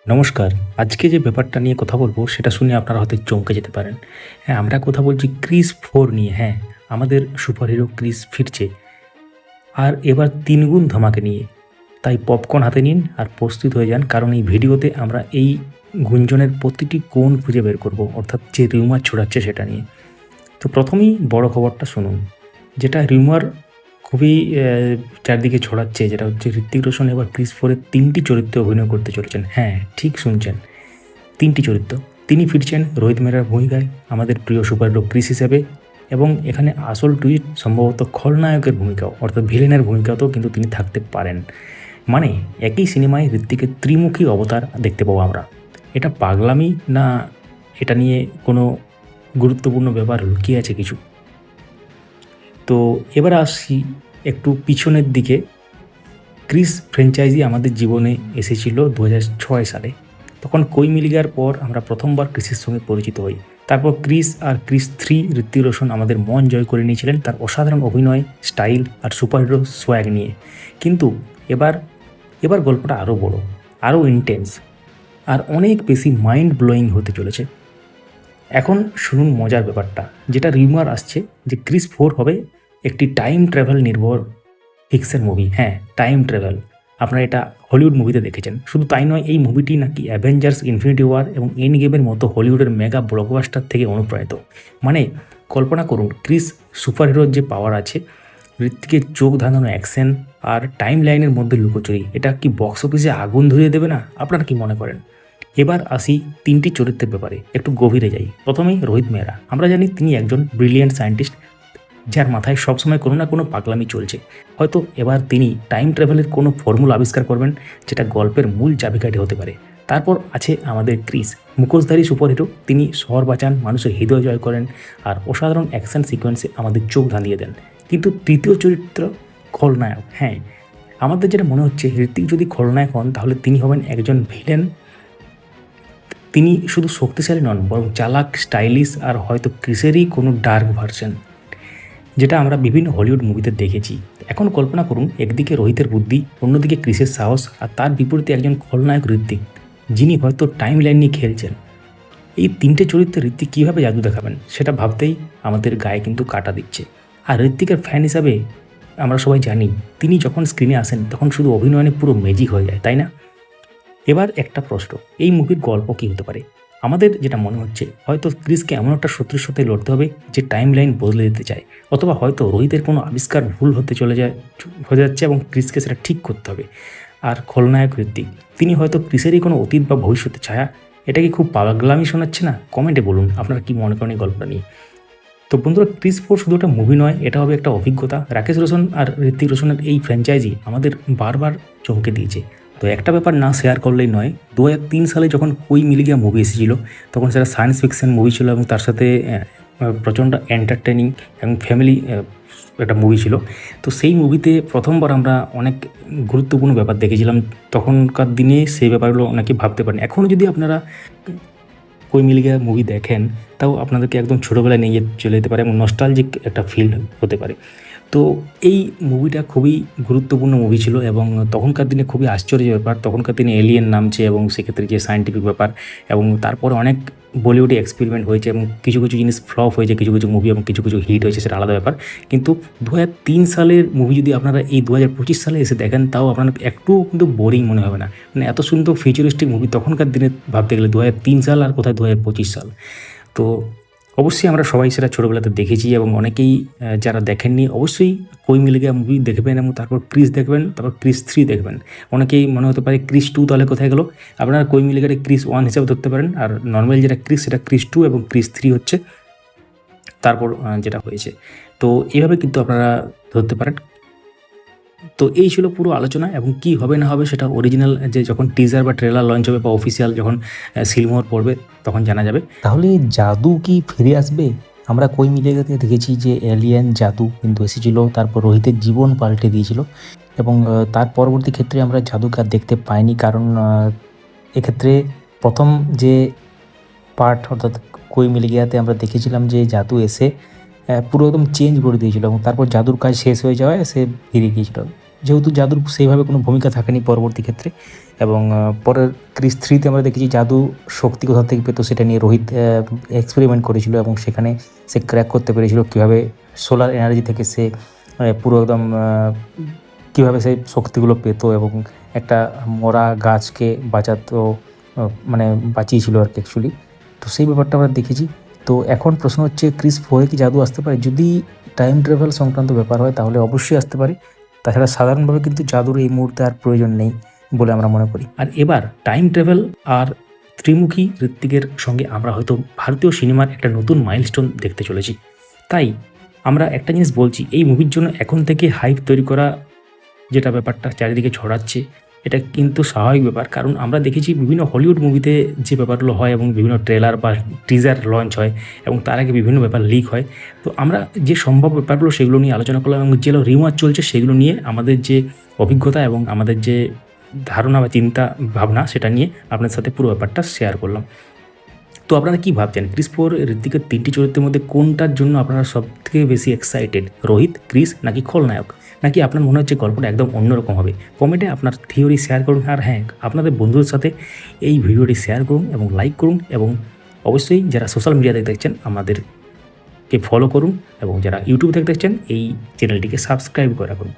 নমস্কার। আজকে যে ব্যাপারটা নিয়ে কথা বলবো সেটা শুনে আপনারা হয়তো চমকে যেতে পারেন। হ্যাঁ, আমরা কথা বলছি 'ক্রিস 4' নিয়ে। হ্যাঁ, আমাদের সুপারহিরো ক্রিস ফিরছে। আর এবার ৩ গুণ ধামাকা নিয়ে। তাই পপকর্ন হাতে নিন আর প্রস্তুত হয়ে যান, কারণ এই ভিডিওতে আমরা এই গুঞ্জনের প্রতিটি কোণ খুঁজে বের করব, অর্থাৎ যে রিউমার ছড়াচ্ছে সেটা নিয়ে। তো প্রথমেই বড় খবরটা শুনুন, যেটা রিউমার খুবই চারদিকে ছড়াচ্ছে, যেটা হচ্ছে ঋত্বিক রোশন এবার 'ক্রিস 4' এর ৩টি চরিত্রে অভিনয় করতে চলেছেন। হ্যাঁ, ঠিক শুনছেন, ৩টি চরিত্র। তিনি ফিরছেন রোহিত মেহরার ভূমিকায়, আমাদের প্রিয় সুপারহিরো ক্রিস হিসেবে, এবং এখানে আসল টুইস্ট সম্ভবত খলনায়কের ভূমিকাও, অর্থাৎ ভিলেনের ভূমিকাতেও কিন্তু তিনি থাকতে পারেন। মানে একই সিনেমায় ঋত্বিকের ত্রিমুখী অবতার দেখতে পাবো আমরা। এটা পাগলামি, না এটা নিয়ে কোনো গুরুত্বপূর্ণ ব্যাপার লুকিয়ে আছে কিছু? তো এবার আসি একটু পিছনের দিকে। ক্রিস ফ্র্যাঞ্চাইজি আমাদের জীবনে এসেছিল ২০০৬ সালে। তখন কোই মিল গয়ার পর আমরা প্রথমবার ক্রিসের সঙ্গে পরিচিত হই। তারপর ক্রিস আর ক্রিস 3 ঋত্বিক রোশন আমাদের মন জয় করে নিয়েছিলেন তার অসাধারণ অভিনয়, স্টাইল আর সুপারহিরো সোয়াগ নিয়ে। কিন্তু এবার এবার গল্পটা আরও বড়, আরও ইন্টেন্স, আর অনেক বেশি মাইন্ড ব্লোয়িং হতে চলেছে। এখন শুনুন মজার ব্যাপারটা, যেটা রিউমার আসছে যে ক্রিস 4 হবে একটি টাইম ট্রাভেল নির্ভর ফিকশন মুভি। হ্যাঁ, টাইম ট্রাভেল। আপনারা এটা হলিউড মুভিতে দেখেছেন। শুধু তাই নয়, এই মুভিটি নাকি অ্যাভেঞ্জার্স, ইনফিনিটি ওয়ার এবং এন্ড গেমের মতো হলিউডের মেগা ব্লকবাস্টার থেকে অনুপ্রাণিত। মানে কল্পনা করুন, ক্রিস সুপারহিরোর যে পাওয়ার আছে, ঋত্বিকের চোখ ধাঁধানো অ্যাকশন আর টাইম লাইনের মধ্যে লুকোচুরি, এটা কি বক্স অফিসে আগুন ধরিয়ে দেবে না? আপনারা কি মনে করেন? এবার আসি ৩টি চরিত্রের ব্যাপারে, একটু গভীরে যাই। প্রথমেই রোহিত মেহরা। আমরা জানি তিনি একজন ব্রিলিয়েন্ট সায়েন্টিস্ট, যার মাথায় সবসময় কোনো না কোনো পাগলামি চলছে। হয়তো এবার তিনি টাইম ট্রাভেলের কোনো ফর্মুলা আবিষ্কার করবেন, যেটা গল্পের মূল চাবিকাঠি হতে পারে। তারপর আছে আমাদের ক্রিস, মুখোশধারী সুপারহিরো। তিনি শহর বাঁচান, মানুষের হৃদয় জয় করেন, আর অসাধারণ অ্যাকশন সিকোয়েন্সে আমাদের চোখ ধাঁধিয়ে দেন। কিন্তু তৃতীয় চরিত্র খলনায়ক। হ্যাঁ, আমাদের যেটা মনে হচ্ছে, ঋত্বিক যদি খলনায়ক হন তাহলে তিনি হবেন একজন ভিলেন। তিনি শুধু শক্তিশালী নন, বরং চালাক, স্টাইলিশ, আর হয়তো ক্রিসেরই কোনো ডার্ক ভার্সন, যেটা আমরা বিভিন্ন হলিউড মুভিতে দেখেছি। এখন কল্পনা করুন, একদিকে রোহিতের বুদ্ধি, অন্যদিকে ক্রিসের সাহস, আর তার বিপরীতে একজন খলনায়ক ঋত্বিক, যিনি হয়তো টাইম লাইন নিয়ে খেলছেন। এই 3টে চরিত্রে ঋত্বিক কীভাবে জাদু দেখাবেন সেটা ভাবতেই আমাদের গায়ে কিন্তু কাটা দিচ্ছে। আর ঋত্বিকের ফ্যান হিসাবে আমরা সবাই জানি, তিনি যখন স্ক্রিনে আসেন তখন শুধু অভিনয়ে পুরো ম্যাজিক হয়ে যায়, তাই না? এবার একটা প্রশ্ন, এই মুভির গল্প কী হতে পারে? আমাদের যেটা মনে হচ্ছে, হয়তো ক্রিসকে এমন একটা শত্রুর সাথে লড়তে হবে যে টাইম লাইন বদলে দিতে চায়, অথবা হয়তো রোহিতের কোনো আবিষ্কার ভুল হয়ে যাচ্ছে এবং ক্রিসকে সেটা ঠিক করতে হবে। আর খলনায়ক ঋত্বিক, তিনি হয়তো ক্রিসেরই কোনো অতীত বা ভবিষ্যতের ছায়া। এটা কি খুব পাগলামি শোনাচ্ছে না? কমেন্টে বলুন আপনারা কি মনে করেন এই গল্পটা নিয়ে। তো বন্ধুরা, ক্রিস 4 শুধু একটা মুভি নয়, এটা হবে একটা অভিজ্ঞতা। রাকেশ রোশন আর ঋত্বিক রোশনের এই ফ্র্যাঞ্চাইজি আমাদের বারবার চমকে দিয়েছে। তো একটা ব্যাপার না শেয়ার করলেই নয়, ২০০৩ সালে যখন কোই মিল গয়া মুভি এসেছিলো, তখন সেটা সায়েন্স ফিকশন মুভি ছিল এবং তার সাথে প্রচণ্ড এন্টারটেনিং এবং ফ্যামিলি একটা মুভি ছিল। তো সেই মুভিতে প্রথমবার আমরা অনেক গুরুত্বপূর্ণ ব্যাপার দেখেছিলাম। তখনকার দিনে সেই ব্যাপারগুলো অনেকে ভাবতে পারেন। এখনও যদি আপনারা কোই মিল গয়া মুভি দেখেন, তাও আপনাদেরকে একদম ছোটোবেলায় নিয়ে চলে যেতে পারে এবং নস্টালজিক একটা ফিল হতে পারে। তো এই মুভিটা খুবই গুরুত্বপূর্ণ মুভি ছিল এবং তখনকার দিনে খুবই আশ্চর্যের ব্যাপার। তখনকার দিনে এলিয়েন নামছে এবং সেক্ষেত্রে যে সায়েন্টিফিক ব্যাপার, এবং তারপরে অনেক বলিউডে এক্সপেরিমেন্ট হয়েছে এবং কিছু কিছু জিনিস ফ্লপ হয়েছে, কিছু কিছু মুভি, এবং কিছু কিছু হিট হয়েছে, সেটা আলাদা ব্যাপার। কিন্তু ২০০৩ সালের মুভি যদি আপনারা এই ২০২৫ সালে এসে দেখেন, তাও আপনার একটুও কিন্তু বোরিং মনে হবে না। মানে এত সুন্দর ফিউচারিস্টিক মুভি তখনকার দিনে ভাবতে গেলে ২০০৩ সাল আর কোথায় ২০২৫ সাল। তো অবশ্যই আমরা সবাই সেটা ছোটোবেলাতে দেখেছি এবং অনেকেই যারা দেখেননি অবশ্যই কোই মিল গয়া মুভি দেখবেন এবং তারপর ক্রিস দেখবেন, তারপর ক্রিস 3 দেখবেন। অনেকেই মনে হতে পারে ক্রিস 2 তাহলে কোথায় গেল? আপনারা কোই মিল গয়াকে ক্রিস 1 হিসেবে ধরতে পারেন, আর নর্মাল যেটা ক্রিস সেটা ক্রিস 2 এবং ক্রিস 3 হচ্ছে তারপর যেটা হয়েছে। তো এইভাবে কিন্তু আপনারা ধরতে পারেন। তো এই ছিল পুরো আলোচনা, এবং কি হবে না হবে সেটা অরিজিনাল যে যখন টিজার বা ট্রেলার লঞ্চ হবে বা অফিসিয়াল যখন সিলমোহর পড়বে তখন জানা যাবে। তাহলে জাদু কি ফিরে আসবে? আমরা কোই মিল গয়াতে দেখেছি যে এলিয়েন জাদু কিন্তু এসেছিল, তারপর রোহিতের জীবন পাল্টে দিয়েছিল, এবং তার পরবর্তী ক্ষেত্রে আমরা জাদুকে আর দেখতে পাইনি, কারণ এক্ষেত্রে প্রথম যে পার্ট অর্থাৎ কোই মিল গয়াতে আমরা দেখেছিলাম যে জাদু এসে পুরো একদম চেঞ্জ করে দিয়েছিল এবং তারপর জাদুর কাজ শেষ হয়ে যাওয়ায় সে ফিরে গিয়েছিল। যেহেতু জাদুর সেইভাবে কোনো ভূমিকা থাকেনি পরবর্তী ক্ষেত্রে। এবং পরের ক্রিস 3-তে আমরা দেখেছি জাদু শক্তি কোথা থেকে পেতো সেটা নিয়ে রোহিত এক্সপেরিমেন্ট করেছিল এবং সেখানে সে ক্র্যাক করতে পেরেছিল কীভাবে সোলার এনার্জি থেকে সে পুরো একদম কীভাবে সেই শক্তিগুলো পেতো এবং একটা মরা গাছকে বাঁচাতো, মানে বাঁচিয়েছিল আর কি অ্যাকচুয়ালি। তো সেই ব্যাপারটা আমরা দেখেছি। তো এখন প্রশ্ন হচ্ছে ক্রিস 4-এ কি জাদু আসতে পারে? যদি টাইম ট্রাভেল সংক্রান্ত ব্যাপার হয় তাহলে অবশ্যই আসতে পারে। তাছাড়া সাধারণভাবে কিন্তু জাদুর এই মুহূর্তে আর প্রয়োজন নেই বলে আমরা মনে করি। আর এবার টাইম ট্রাভেল আর ত্রিমুখী ঋত্বিকের সঙ্গে আমরা হয়তো ভারতীয় সিনেমার একটা নতুন মাইলস্টোন দেখতে চলেছি। তাই আমরা একটা জিনিস বলছি, এই মুভির জন্য এখন থেকে হাইপ তৈরি করা যেটা ব্যাপারটা চারিদিকে ছড়াচ্ছে, এটা কিন্তু স্বাভাবিক ব্যাপার। কারণ আমরা দেখেছি বিভিন্ন হলিউড মুভিতে যে ব্যাপারগুলো হয় এবং বিভিন্ন ট্রেলার বা টিজার লঞ্চ হয় এবং তার আগে বিভিন্ন ব্যাপার লিক হয়। তো আমরা যে সম্ভব ব্যাপারগুলো সেগুলো নিয়ে আলোচনা করলাম এবং যেগুলো রিমার্চ চলছে সেগুলো নিয়ে আমাদের যে অভিজ্ঞতা এবং আমাদের যে ধারণা বা চিন্তা ভাবনা সেটা নিয়ে আপনাদের সাথে পুরো ব্যাপারটা শেয়ার করলাম। তো আপনারা কী ভাবছেন, ক্রিস 4 ঋত্বিকের 3টি চরিত্রের মধ্যে কোনটার জন্য আপনারা সবথেকে বেশি এক্সাইটেড? রোহিত, ক্রিস নাকি খলনায়ক? নাকি আপনার মনে হচ্ছে গল্পটা একদম অন্যরকম হবে? কমেন্টে আপনার থিওরি শেয়ার করুন। আর হ্যাঁ, আপনাদের বন্ধুদের সাথে এই ভিডিওটি শেয়ার করুন এবং লাইক করুন এবং অবশ্যই যারা সোশ্যাল মিডিয়াতে দেখছেন আমাদেরকে ফলো করুন এবং যারা ইউটিউব থেকে দেখছেন এই চ্যানেলটিকে সাবস্ক্রাইব করে রাখুন।